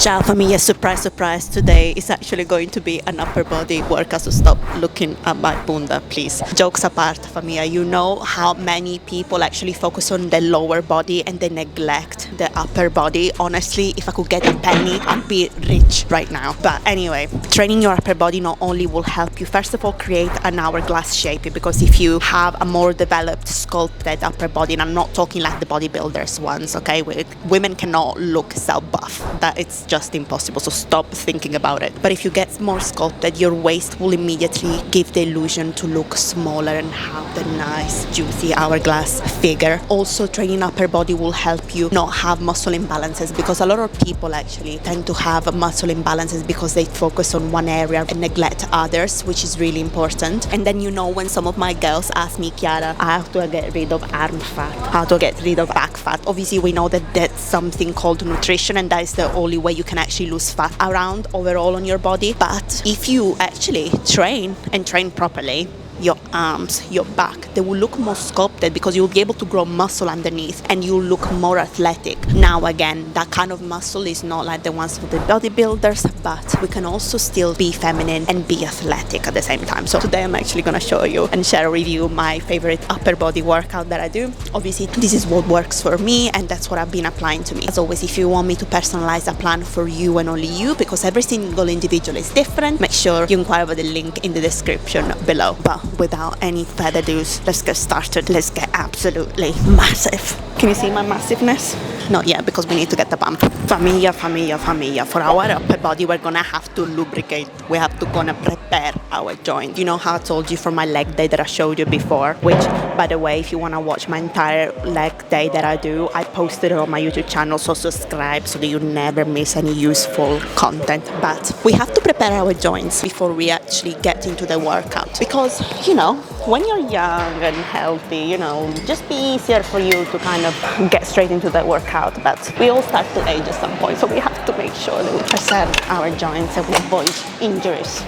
Ciao famiglia, surprise surprise, today is actually going to be an upper body workout, so stop looking at my bunda please. Jokes apart famiglia, you know how many people actually focus on the lower body and they neglect the upper body. Honestly, if I could get a penny, I'd be rich right now. But anyway, training your upper body not only will help you first of all create an hourglass shape, because if you have a more developed sculpted upper body, and I'm not talking like the bodybuilders ones, okay, women cannot look so buff, that it's just impossible, so stop thinking about it. But if you get more sculpted, your waist will immediately give the illusion to look smaller and have the nice juicy hourglass figure. Also, training upper body will help you not have muscle imbalances, because a lot of people actually tend to have muscle imbalances because they focus on one area and neglect others, which is really important. And then, you know, when some of my girls ask me, Chiara, how to get rid of arm fat, how to get rid of back fat, obviously we know that that's something called nutrition, and that is the only way you can actually lose fat around overall on your body. But if you actually train properly, your arms, your back, they will look more sculpted because you'll be able to grow muscle underneath and you'll look more athletic. Now again, that kind of muscle is not like the ones for the bodybuilders, but we can also still be feminine and be athletic at the same time. So today I'm actually going to show you and share with you my favorite upper body workout that I do. Obviously this is what works for me and that's what I've been applying to me. As always, if you want me to personalize a plan for you and only you, because every single individual is different, make sure you inquire with the link in the description below. But without any further ado, let's get started. Let's get absolutely massive. Can you see my massiveness? Not yet, because we need to get the pump. Familia. For our upper body, we're gonna have to lubricate. We have to gonna prepare our joint. You know how I told you for my leg day that I showed you before, which, by the way, if you wanna watch my entire leg day that I do, I posted it on my YouTube channel, so subscribe so that you never miss any useful content. But we have to prepare our joints before we actually get into the workout, because, you know, when you're young and healthy, you know, just be easier for you to kind of get straight into the workout. But we all start to age at some point, so we have to make sure that we preserve our joints and we avoid injuries.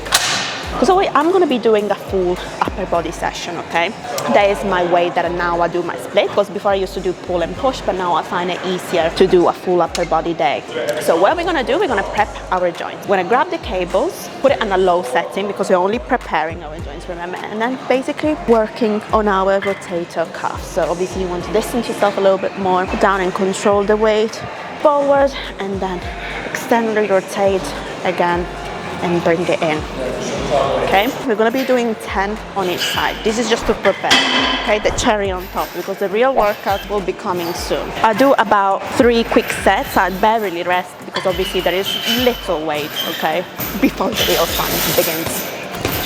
So I'm going to be doing a full upper body session, okay? That is my way that now I do my split, because before I used to do pull and push, but now I find it easier to do a full upper body day. So what we're going to do, we're going to prep our joints. We're going to grab the cables, put it on a low setting because we're only preparing our joints, remember? And then basically working on our rotator cuff. So obviously you want to distance yourself a little bit more, put down and control the weight forward, and then extend and rotate again and bring it in. Okay, we're going to be doing 10 on each side. This is just to prepare, okay, the cherry on top, because the real workout will be coming soon. I do about 3 quick sets. I barely rest because obviously there is little weight, okay, before the real fun begins.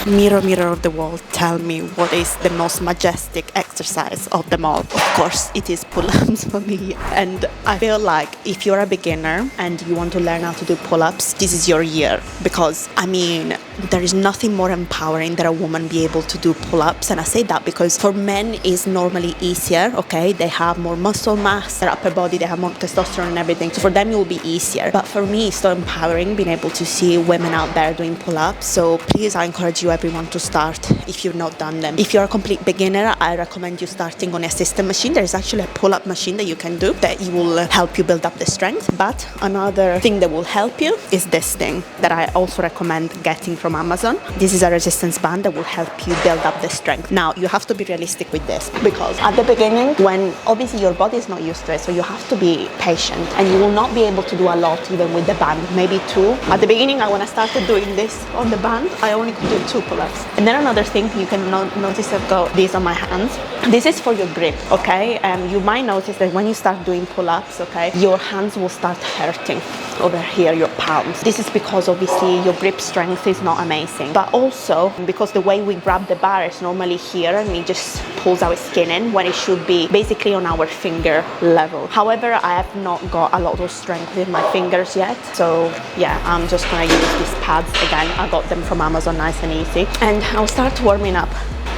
Mirror, mirror of the wall, tell me what is the most majestic exercise of them all. Of course, it is pull-ups for me. And I feel like if you're a beginner and you want to learn how to do pull-ups, this is your year. Because, I mean, there is nothing more empowering than a woman be able to do pull-ups. And I say that because for men it's normally easier, okay? They have more muscle mass, their upper body, they have more testosterone and everything. So for them it will be easier. But for me, it's so empowering being able to see women out there doing pull-ups. So please, I encourage you everyone to start if you've not done them. If you're a complete beginner, I recommend you starting on a system machine. There is actually a pull-up machine that you can do that will help you build up the strength. But another thing that will help you is this thing that I also recommend getting from Amazon. This is a resistance band that will help you build up the strength. Now, you have to be realistic with this, because at the beginning, when obviously your body is not used to it, so you have to be patient, and you will not be able to do a lot even with the band, maybe 2. At the beginning, when I started doing this on the band, I only could do 2 pull-ups. And then another thing you can notice, I've got this on my hands. This is for your grip, okay? You might notice that when you start doing pull-ups, okay, your hands will start hurting over here, your palms. This is because obviously your grip strength is not amazing, but also because the way we grab the bar is normally here and it just pulls our skin in when it should be basically on our finger level. However, I have not got a lot of strength with my fingers yet, so yeah, I'm just gonna use these pads again. I got them from Amazon, nice and easy, and I'll start warming up.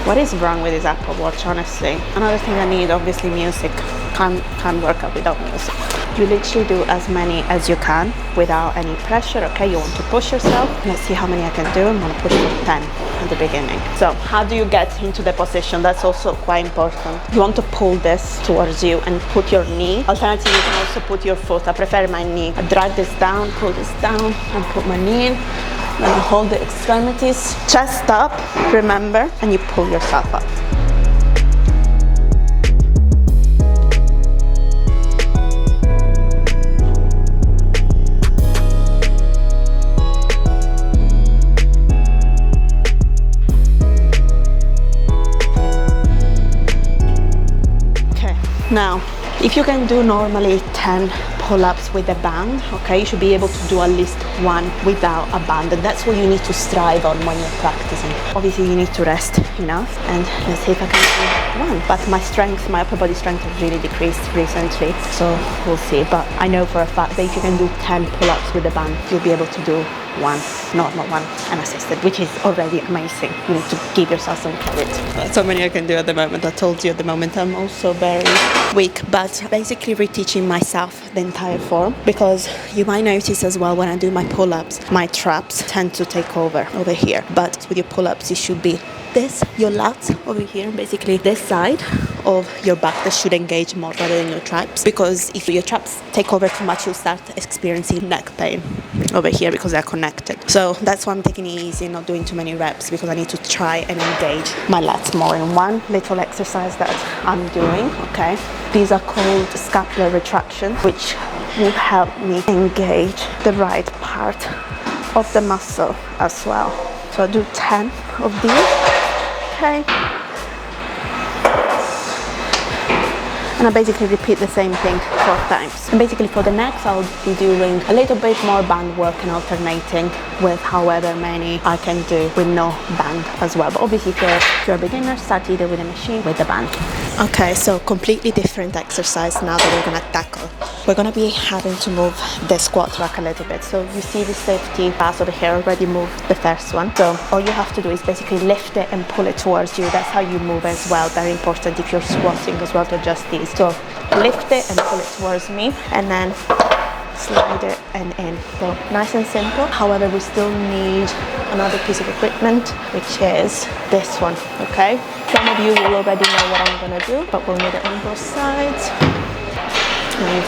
What is wrong with this Apple Watch, honestly? Another thing I need, obviously, music. can't work out without music. You literally do as many as you can without any pressure, okay? You want to push yourself. Let's see how many I can do. I'm gonna push for 10 at the beginning. So how do you get into the position? That's also quite important. You want to pull this towards you and put your knee. Alternatively, you can also put your foot. I prefer my knee. I drag this down, pull this down, and put my knee in. Then you hold the extremities, chest up, remember, and you pull yourself up. Now, if you can do normally 10 pull-ups with a band, okay, you should be able to do at least one without a band, and that's what you need to strive on when you're practicing. Obviously, you need to rest enough, and let's see if I can do one. But my strength, my upper body strength has really decreased recently, so we'll see. But I know for a fact that if you can do 10 pull-ups with a band, you'll be able to do one normal one and assisted, which is already amazing. You need to give yourself some credit. That's how many I can do at the moment. I told you at the moment I'm also very weak, but basically reteaching myself the entire form, because you might notice as well when I do my pull-ups, my traps tend to take over here. But with your pull-ups, it should be this, your lats over here, basically this side of your back that should engage more rather than your traps, because if your traps take over too much, you'll start experiencing neck pain over here because they're connected. So that's why I'm taking it easy, not doing too many reps, because I need to try and engage my lats more. In one little exercise that I'm doing, okay, these are called scapular retraction, which will help me engage the right part of the muscle as well. So I do 10 of these, okay. And I basically repeat the same thing 4 times. And basically for the next, I'll be doing a little bit more band work and alternating with however many I can do with no band as well. But obviously if you're a beginner, start either with a machine with the band. Okay, so completely different exercise now that we're gonna tackle. We're gonna be having to move the squat rack a little bit. So you see the safety pass over here, already moved the first one. So all you have to do is basically lift it and pull it towards you. That's how you move as well. Very important if you're squatting as well to adjust these. So lift it and pull it towards me, and then slide it and in. So nice and simple. However, we still need another piece of equipment, which is this one, okay? Some of you will already know what I'm gonna do, but we'll need it on both sides. And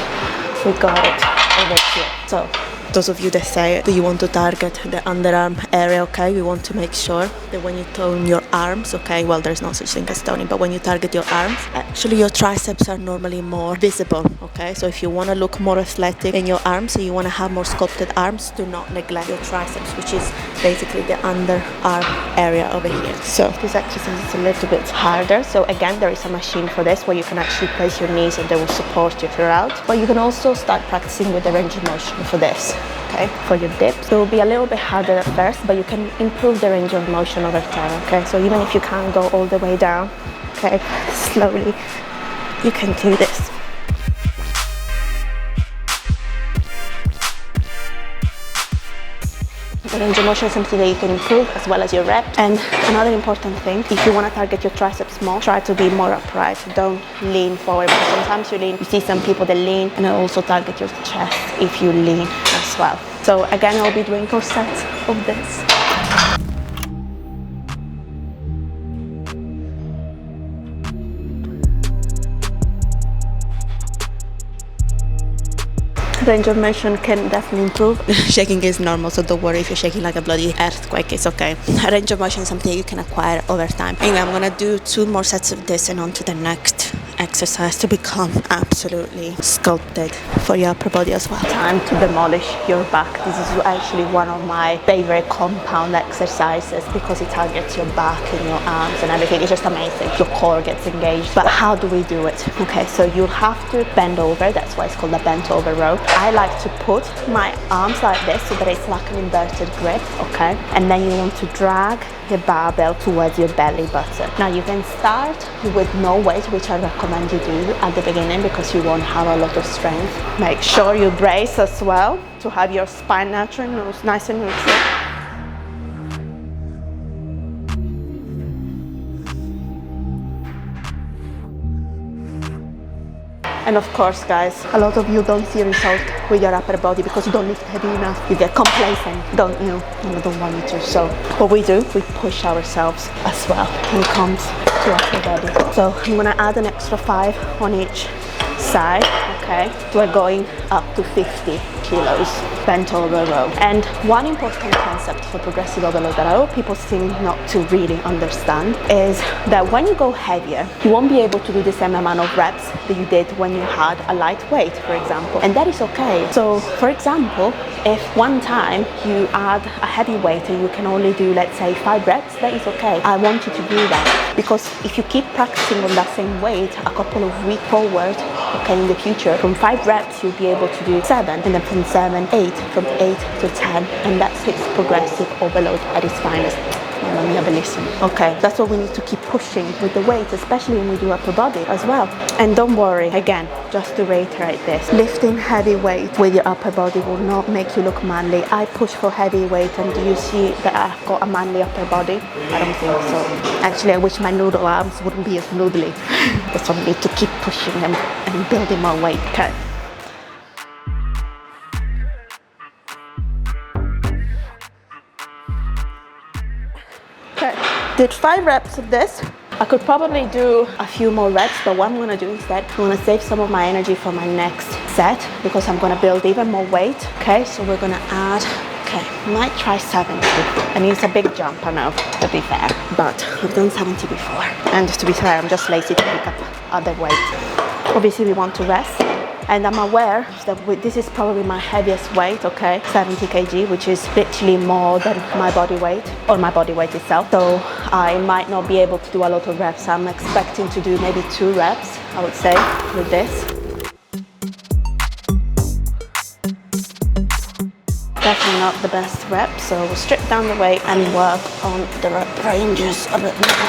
we got it over here. So those of you that say, do you want to target the underarm area, okay? We want to make sure that when you tone your arms, okay, well, there's no such thing as toning, but when you target your arms, actually your triceps are normally more visible, okay? So if you want to look more athletic in your arms, so you want to have more sculpted arms, do not neglect your triceps, which is basically the underarm area over here. So this exercise is a little bit harder. So again, there is a machine for this where you can actually place your knees and they will support you throughout. But you can also start practicing with the range of motion for this. Okay, for your dips. So it will be a little bit harder at first, but you can improve the range of motion over time, okay? So even if you can't go all the way down, okay, slowly, you can do this. The range of motion is something that you can improve as well as your reps. And another important thing, if you want to target your triceps more, try to be more upright. Don't lean forward, because sometimes you see some people that lean, and it'll also target your chest if you lean as well. So again, I'll be doing 4 sets of this. Range of motion can definitely improve. Shaking is normal, so don't worry if you're shaking like a bloody earthquake, it's okay. Range of motion is something you can acquire over time. Anyway, I'm gonna do 2 more sets of this and on to the next exercise to become absolutely sculpted for your upper body as well. Time to demolish your back. This is actually one of my favorite compound exercises because it targets your back and your arms and everything. It's just amazing. Your core gets engaged. But how do we do it? Okay, so you'll have to bend over. That's why it's called a bent over row. I like to put my arms like this so that it's like an inverted grip, okay? And then you want to drag the barbell towards your belly button. Now you can start with no weight, which I recommend you do at the beginning because you won't have a lot of strength. Make sure you brace as well to have your spine natural, nice and neutral. And of course, guys, a lot of you don't see results with your upper body because you don't lift heavy enough. You get complacent, don't you? And I don't want you to. So what we do, we push ourselves as well when it comes to upper body. So I'm gonna add an extra 5 on each side. Okay, we're going up to 50 kilos bent over row. And one important concept for progressive overload that a lot of people seem not to really understand is that when you go heavier, you won't be able to do the same amount of reps that you did when you had a light weight, for example. And that is okay. So for example, if one time you add a heavy weight and you can only do, let's say, 5 reps, that is okay. I want you to do that, because if you keep practicing on that same weight a couple of weeks forward, okay, in the future, from 5 reps you'll be able to do 7, and then from 7, 8, from 8 to 10, and that's its progressive overload at its finest. Let me have a listen. Okay, that's what we need to keep pushing with the weight, especially when we do upper body as well. And don't worry, again, just to reiterate this, lifting heavy weight with your upper body will not make you look manly. I push for heavy weight, and do you see that I've got a manly upper body? I don't think so. Actually, I wish my noodle arms wouldn't be as noodly. That's why we need to keep pushing them and building more weight. Okay. Okay, did 5 reps of this. I could probably do a few more reps, but what I'm gonna do instead, I'm gonna save some of my energy for my next set, because I'm gonna build even more weight. Okay, so we're gonna add, okay, might try 70. And it's a big jump, I know, to be fair, but I've done 70 before. And to be fair, I'm just lazy to pick up other weight. Obviously, we want to rest. And I'm aware that this is probably my heaviest weight, okay, 70 kg, which is literally more than my body weight, or my body weight itself. So I might not be able to do a lot of reps. I'm expecting to do maybe 2 reps, I would say, with this. Definitely not the best rep, so we'll strip down the weight and work on the rep ranges a bit more.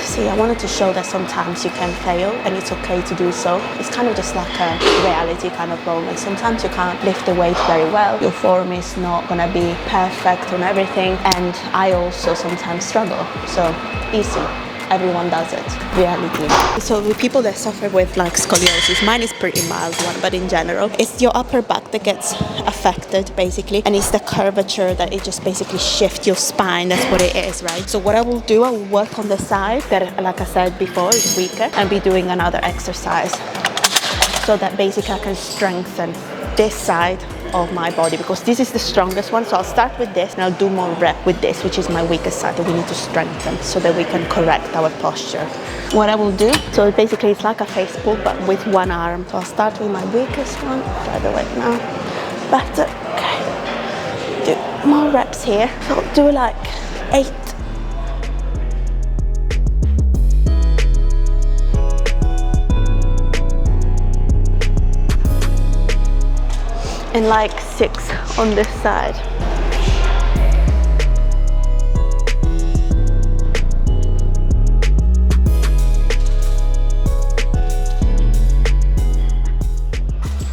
See, I wanted to show that sometimes you can fail and it's okay to do so. It's kind of just like a reality kind of moment. Sometimes you can't lift the weight very well. Your form is not gonna be perfect on everything, and I also sometimes struggle. So easy. Everyone does it, reality. So with people that suffer with like scoliosis, mine is pretty mild one, but in general, it's your upper back that gets affected basically, and it's the curvature that it just basically shifts your spine. That's what it is, right? So what I will do, I will work on the side that, like I said before, is weaker, and be doing another exercise so that basically I can strengthen this side of my body, because this is the strongest one. So I'll start with this and I'll do more rep with this, which is my weakest side that we need to strengthen so that we can correct our posture. What I will do, so basically it's like a face pull but with one arm. So I'll start with my weakest one, try the weight now, better, okay. Do more reps here, so I'll do like 8. And like 6 on this side.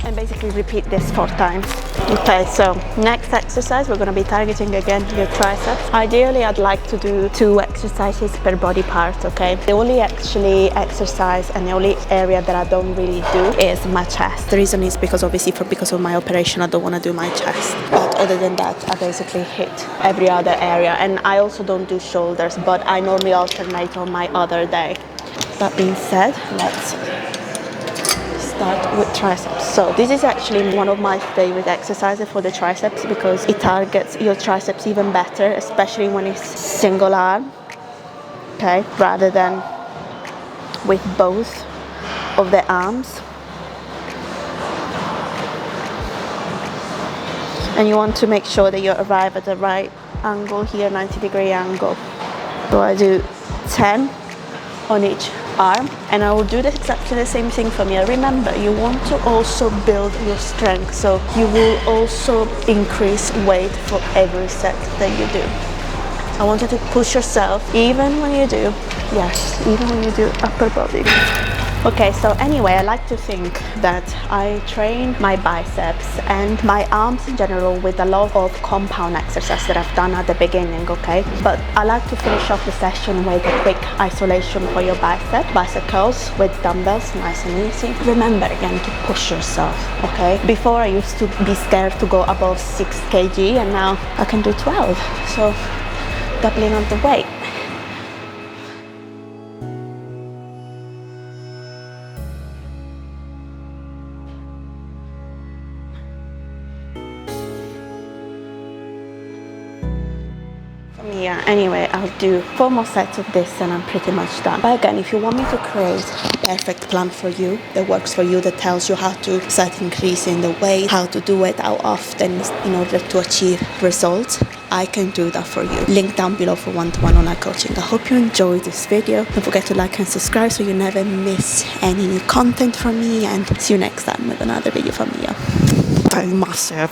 And basically repeat this 4 times. Okay, so next exercise, we're going to be targeting again your triceps. Ideally, I'd like to do 2 exercises per body part, okay? The only actually exercise and the only area that I don't really do is my chest. The reason is because obviously because of my operation, I don't want to do my chest. But other than that, I basically hit every other area. And I also don't do shoulders, but I normally alternate on my other day. That being said, let's start with triceps. So this is actually one of my favorite exercises for the triceps, because it targets your triceps even better, especially when it's single arm, okay, rather than with both of the arms. And you want to make sure that you arrive at the right angle here, 90-degree angle. So I do 10 on each arm, and I will do exactly the same thing from here. Remember, you want to also build your strength, so you will also increase weight for every set that you do. I want you to push yourself even when you do, yes, even when you do upper body. Okay, so anyway, I like to think that I train my biceps and my arms in general with a lot of compound exercise that I've done at the beginning, okay? But I like to finish off the session with a quick isolation for your bicep curls with dumbbells, nice and easy. Remember again to push yourself, okay? Before I used to be scared to go above 6 kg and now I can do 12, so doubling on the weight. Yeah, anyway, I'll do 4 more sets of this and I'm pretty much done. But again, if you want me to create a perfect plan for you, that works for you, that tells you how to start increasing the weight, how to do it, how often in order to achieve results, I can do that for you. Link down below for one-to-one online coaching. I hope you enjoyed this video. Don't forget to like and subscribe so you never miss any new content from me, and see you next time with another video from me. Bye, massive.